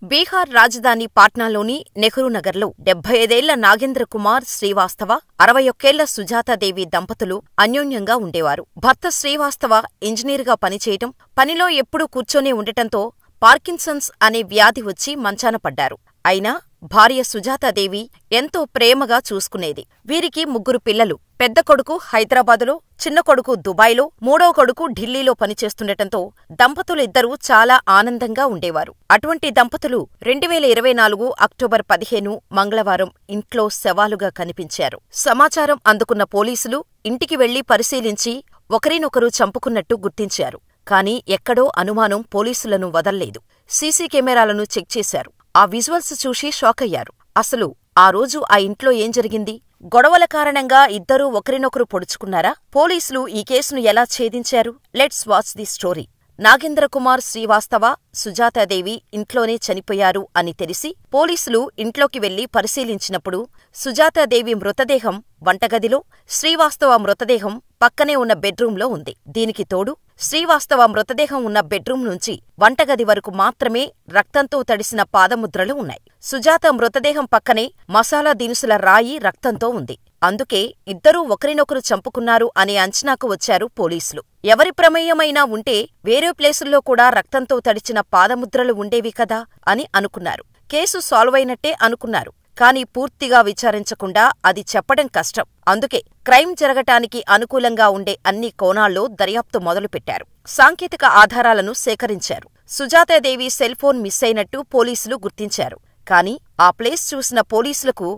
బీహార్ రాజధాని పాట్నాలోని నెహ్రూనగర్లో 75 ఏళ్ల నాగేంద్ర కుమార్ శ్రీవాస్తవ, 61 ఏళ్ల సుజాతాదేవి దంపతులు అన్యోన్యంగా ఉండేవారు. భర్త శ్రీవాస్తవ ఇంజనీరుగా పనిచేయటం, పనిలో ఎప్పుడూ కూర్చొనే ఉండటంతో పార్కిన్సన్స్ అనే వ్యాధి వచ్చి మంచాన పడ్డారు. అయినా భార్య సుజాతాదేవి ఎంతో ప్రేమగా చూసుకునేది. వీరికి 3 పిల్లలు. పెద్ద కొడుకు హైదరాబాదులో, చిన్న కొడుకు దుబాయ్లో, మూడో కొడుకు ఢిల్లీలో పనిచేస్తుండటంతో దంపతులిద్దరూ చాలా ఆనందంగా ఉండేవారు. అటువంటి దంపతులు 2024 అక్టోబర్ 15 మంగళవారం ఇంట్లో శవాలుగా కనిపించారు. సమాచారం అందుకున్న పోలీసులు ఇంటికి వెళ్లి పరిశీలించి ఒకరినొకరు చంపుకున్నట్టు గుర్తించారు. కానీ ఎక్కడో అనుమానం పోలీసులను వదల్లేదు. సీసీ కెమెరాలను చెక్ చేశారు. ఆ విజువల్స్ చూసి షాకయ్యారు. అసలు ఆ రోజు ఆ ఇంట్లో ఏం జరిగింది? గొడవల కారణంగా ఇద్దరూ ఒకరినొకరు పొడుచుకున్నారా? పోలీసులు ఈ కేసును ఎలా ఛేదించారు? Let's watch the story. Nagendra Kumar Srivastava, Sujatadevi ఇంట్లోనే చనిపోయారు అని తెలిసి పోలీసులు ఇంట్లోకి వెళ్లి పరిశీలించినప్పుడు సుజాతాదేవి మృతదేహం వంటగదిలో, శ్రీవాస్తవ మృతదేహం పక్కనే ఉన్న బెడ్రూంలో ఉంది. దీనికి తోడు శ్రీవాస్తవ మృతదేహం ఉన్న బెడ్రూం నుంచి వంటగది వరకు మాత్రమే రక్తంతో తడిసిన పాదముద్రలు ఉన్నాయి. సుజాత మృతదేహం పక్కనే మసాలా దినుసుల రాయి రక్తంతో ఉంది. అందుకే ఇద్దరూ ఒకరినొకరు చంపుకున్నారు అనే అంచనాకు వచ్చారు పోలీసులు. ఎవరి ప్రమేయమైనా ఉంటే వేరే ప్లేసుల్లో కూడా రక్తంతో తడిచిన పాదముద్రలు ఉండేవి కదా అని అనుకున్నారు. కేసు సాల్వ్ అయినట్టే అనుకున్నారు. కానీ పూర్తిగా విచారించకుండా అది చెప్పడం కష్టం. అందుకే క్రైమ్ జరగటానికి అనుకూలంగా ఉండే అన్ని కోణాల్లో దర్యాప్తు మొదలుపెట్టారు. సాంకేతిక ఆధారాలను సేకరించారు. సుజాతాదేవి సెల్ ఫోన్ మిస్ అయినట్టు పోలీసులు గుర్తించారు. కానీ ఆ ప్లేస్ చూసిన పోలీసులకు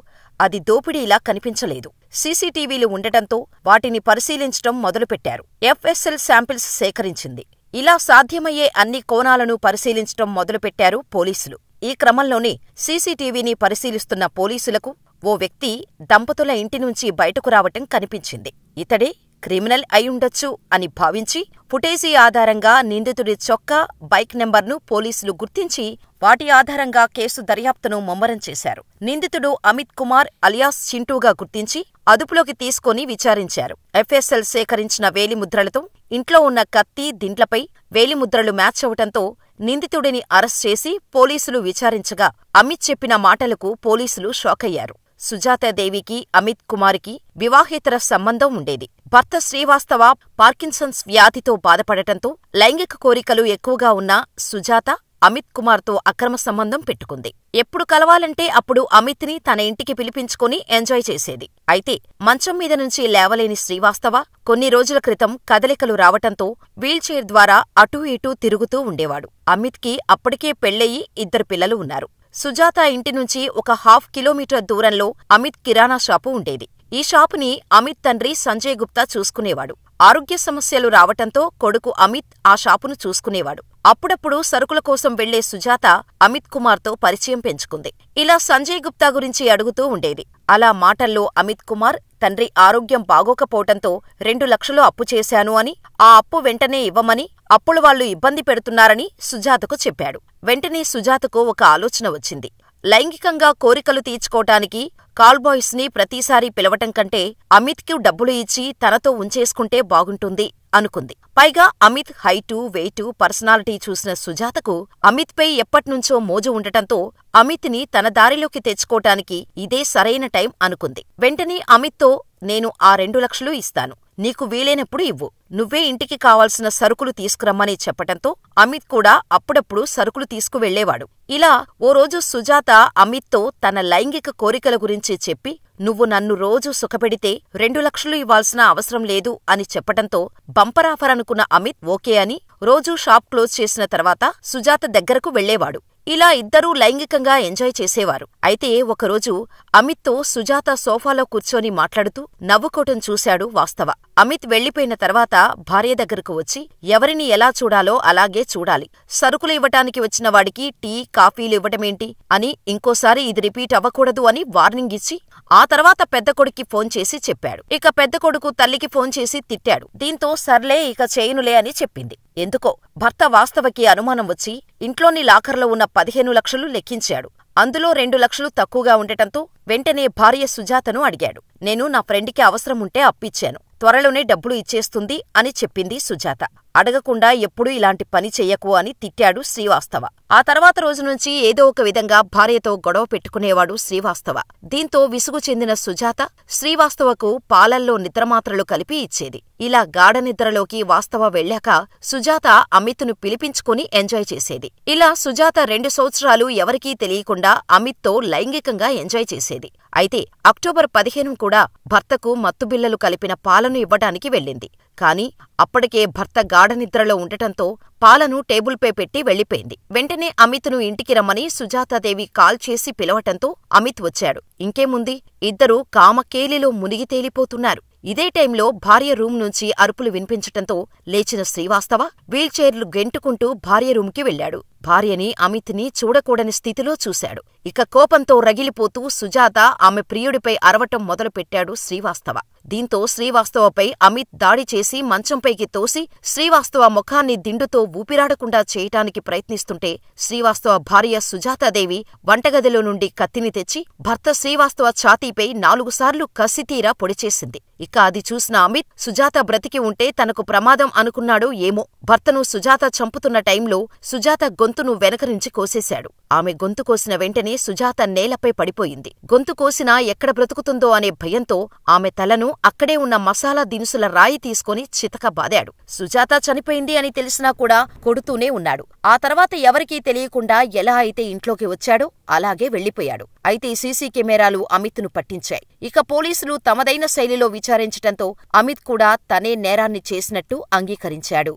అది దోపిడీలా కనిపించలేదు. సీసీటీవీలు ఉండటంతో వాటిని పరిశీలించటం మొదలుపెట్టారు. ఎఫ్ఎస్ఎల్ శాంపిల్స్ సేకరించింది. ఇలా సాధ్యమయ్యే అన్ని కోణాలను పరిశీలించటం మొదలుపెట్టారు పోలీసులు. ఈ క్రమంలోనే సీసీటీవీని పరిశీలిస్తున్న పోలీసులకు ఓ వ్యక్తి దంపతుల ఇంటి నుంచి బయటకు రావటం కనిపించింది. ఇతడే క్రిమినల్ అయ్యుండొచ్చు అని భావించి ఫుటేజీ ఆధారంగా నిందితుడి చొక్కా, బైక్ నెంబర్ను పోలీసులు గుర్తించి వాటి ఆధారంగా కేసు దర్యాప్తును ముమ్మరం చేశారు. నిందితుడు అమిత్ కుమార్ అలియాస్ చింటూగా గుర్తించి అదుపులోకి తీసుకొని విచారించారు. ఎఫ్ఎస్ఎల్ సేకరించిన వేలిముద్రలతో ఇంట్లో ఉన్న కత్తి, దిండ్లపై వేలిముద్రలు మ్యాచ్ అవటంతో నిందితుడిని అరెస్ట్ చేసి పోలీసులు విచారించగా అమిత్ చెప్పిన మాటలకు పోలీసులు షాకయ్యారు. సుజాతాదేవికి, అమిత్ కుమార్కి వివాహేతర సంబంధం ఉండేది. భర్త శ్రీవాస్తవ పార్కిన్సన్స్ వ్యాధితో బాధపడటంతో లైంగిక కోరికలు ఎక్కువగా ఉన్న సుజాత అమిత్ కుమార్తో అక్రమ సంబంధం పెట్టుకుంది. ఎప్పుడు కలవాలంటే అప్పుడు అమిత్ని తన ఇంటికి పిలిపించుకొని ఎంజాయ్ చేసేది. అయితే మంచం మీద నుంచి లేవలేని శ్రీవాస్తవ కొన్ని రోజుల క్రితం కదలికలు రావటంతో వీల్చైర్ ద్వారా అటూ ఇటూ తిరుగుతూ ఉండేవాడు. అమిత్కి అప్పటికే పెళ్లయి 2 పిల్లలు ఉన్నారు. సుజాత ఇంటి నుంచి ఒక ½ కిలోమీటర్ దూరంలో అమిత్ కిరాణా షాపు ఉండేది. ఈ షాపుని అమిత్ తండ్రి సంజయ్ గుప్తా చూసుకునేవాడు. ఆరోగ్య సమస్యలు రావటంతో కొడుకు అమిత్ ఆ షాపును చూసుకునేవాడు. అప్పుడప్పుడు సరుకుల కోసం వెళ్లే సుజాత అమిత్ కుమార్తో పరిచయం పెంచుకుంది. ఇలా సంజయ్ గుప్తా గురించి అడుగుతూ ఉండేది. అలా మాటల్లో అమిత్ కుమార్ తండ్రి ఆరోగ్యం బాగోకపోవటంతో 2 లక్షలు అప్పు చేశాను అని, ఆ అప్పు వెంటనే ఇవ్వమని, అప్పుల వాళ్లు ఇబ్బంది పెడుతున్నారని సుజాతకు చెప్పాడు. వెంటనే సుజాతకు ఒక ఆలోచన వచ్చింది. లైంగికంగా కోరికలు తీర్చుకోటానికి కాల్బాయ్స్ ని ప్రతిసారీ పిలవటం కంటే అమిత్కి డబ్బులు ఇచ్చి తనతో ఉంచేసుకుంటే బాగుంటుంది అనుకుంది. పైగా అమిత్ హైటు, వెయిటు, పర్సనాలిటీ చూసిన సుజాతకు అమిత్పై ఎప్పట్నుంచో మోజు ఉండటంతో అమిత్ని తన దారిలోకి తెచ్చుకోటానికి ఇదే సరైన టైం అనుకుంది. వెంటనే అమిత్తో నేను ఆ 2 లక్షలు ఇస్తాను, నీకు వీలైనప్పుడు ఇవ్వు, నువ్వే ఇంటికి కావాల్సిన సరుకులు తీసుకురమ్మని చెప్పటంతో అమిత్ కూడా అప్పుడప్పుడు సరుకులు తీసుకువెళ్లేవాడు. ఇలా ఓ రోజు సుజాత అమిత్తో తన లైంగిక కోరికల గురించి చెప్పి నువ్వు నన్ను రోజూ సుఖపెడితే 2 లక్షలు ఇవ్వాల్సిన అవసరం లేదు అని చెప్పటంతో బంపర్ ఆఫర్ అనుకున్న అమిత్ ఓకే అని రోజూ షాప్ క్లోజ్ చేసిన తర్వాత సుజాత దగ్గరకు వెళ్లేవాడు. ఇలా ఇద్దరూ లైంగికంగా ఎంజాయ్ చేసేవారు. అయితే ఒకరోజు అమిత్తో సుజాత సోఫాలో కూర్చొని మాట్లాడుతూ నవ్వుకోవటం చూశాడు వాస్తవ. అమిత్ వెళ్లిపోయిన తర్వాత భార్య దగ్గరకు వచ్చి ఎవరిని ఎలా చూడాలో అలాగే చూడాలి, సరుకులు ఇవ్వటానికి వచ్చిన వాడికి టీ, కాఫీలు ఇవ్వటమేంటి అని, ఇంకోసారి ఇది రిపీట్ అవ్వకూడదు అని వార్నింగ్ ఇచ్చి ఆ తర్వాత పెద్ద కొడుక్కి ఫోన్ చేసి చెప్పాడు. ఇక పెద్ద కొడుకు తల్లికి ఫోన్ చేసి తిట్టాడు. దీంతో సర్లే ఇక చేయనులే అని చెప్పింది. ఎందుకో భర్త వాస్తవకి అనుమానం వచ్చి ఇంట్లోని లాకర్లో ఉన్న 15 లక్షలు లెక్కించాడు. అందులో 2 లక్షలు తక్కువగా ఉండటంతో వెంటనే భార్య సుజాతను అడిగాడు. నేను నా ఫ్రెండ్కి అవసరం ఉంటే అప్పిచ్చాను, త్వరలోనే డబ్బులు ఇచ్చేస్తుంది అని చెప్పింది సుజాత. అడగకుండా ఎప్పుడూ ఇలాంటి పని చెయ్యకు అని తిట్టాడు శ్రీవాస్తవ. ఆ తర్వాత రోజు నుంచి ఏదో ఒక విధంగా భార్యతో గొడవ పెట్టుకునేవాడు శ్రీవాస్తవ. దీంతో విసుగు చెందిన సుజాత శ్రీవాస్తవకు పాలల్లో నిద్రమాత్రలు కలిపి ఇచ్చేది. ఇలా గాఢనిద్రలోకి వాస్తవ వెళ్ళాక సుజాత అమిత్ను పిలిపించుకుని ఎంజాయ్ చేసేది. ఇలా సుజాత 2 సంవత్సరాలు ఎవరికీ తెలియకుండా అమిత్తో లైంగికంగా ఎంజాయ్ చేసేది. అయితే అక్టోబర్ 15 కూడా భర్తకు మత్తుబిళ్లలు కలిపిన పాలను ఇవ్వటానికి వెళ్ళింది. కాని అప్పటికే భర్త గాఢనిద్రలో ఉండటంతో పాలను టేబుల్పై పెట్టి వెళ్లిపోయింది. వెంటనే అమిత్ను ఇంటికి రమ్మని సుజాతాదేవి కాల్ చేసి పిలవటంతో అమిత్ వచ్చాడు. ఇంకేముంది, ఇద్దరూ కామకేలిలో మునిగి తేలిపోతున్నారు. ఇదే టైంలో భార్య రూం నుంచి అరుపులు వినిపించటంతో లేచిన శ్రీవాస్తవ వీల్చైర్లు గెంటుకుంటూ భార్య రూంకి వెళ్లాడు. భార్యని అమిత్ని చూడకూడని స్థితిలో చూశాడు. ఇక కోపంతో రగిలిపోతూ సుజాత ఆమె ప్రియుడిపై అరవటం మొదలుపెట్టాడు శ్రీవాస్తవ. దీంతో శ్రీవాస్తవపై అమిత్ దాడి చేసి మంచంపైకి తోసి శ్రీవాస్తవ ముఖాన్ని దిండుతో ఊపిరాడకుండా చేయటానికి ప్రయత్నిస్తుంటే శ్రీవాస్తవ భార్య సుజాతాదేవి వంటగదిలో నుండి కత్తిని తెచ్చి భర్త శ్రీవాస్తవ ఛాతీపై 4 సార్లు కసితీరా పొడిచేసింది. ఇక అది చూసిన అమిత్ సుజాత బ్రతికి ఉంటే తనకు ప్రమాదం అనుకున్నాడో ఏమో, భర్తను సుజాత చంపుతున్న టైంలో సుజాత గొంతును వెనక నుంచి కోసేశాడు. ఆమె గొంతు కోసిన వెంటనే సుజాత నేలపై పడిపోయింది. గొంతు కోసినా ఎక్కడ బ్రతుకుతుందో అనే భయంతో ఆమె తలను అక్కడే ఉన్న మసాలా దినుసుల రాయి తీసుకుని చితక బాదాడు. సుజాత చనిపోయింది అని తెలిసినా కూడా కొడుతూనే ఉన్నాడు. ఆ తర్వాత ఎవరికీ తెలియకుండా ఎలా అయితే ఇంట్లోకి వచ్చాడో అలాగే వెళ్లిపోయాడు. అయితే సీసీ కెమెరాలు అమిత్ను పట్టించాయి. ఇక పోలీసులు తమదైన శైలిలో విచారించటంతో అమిత్ కూడా తనే నేరాన్ని చేసినట్టు అంగీకరించాడు.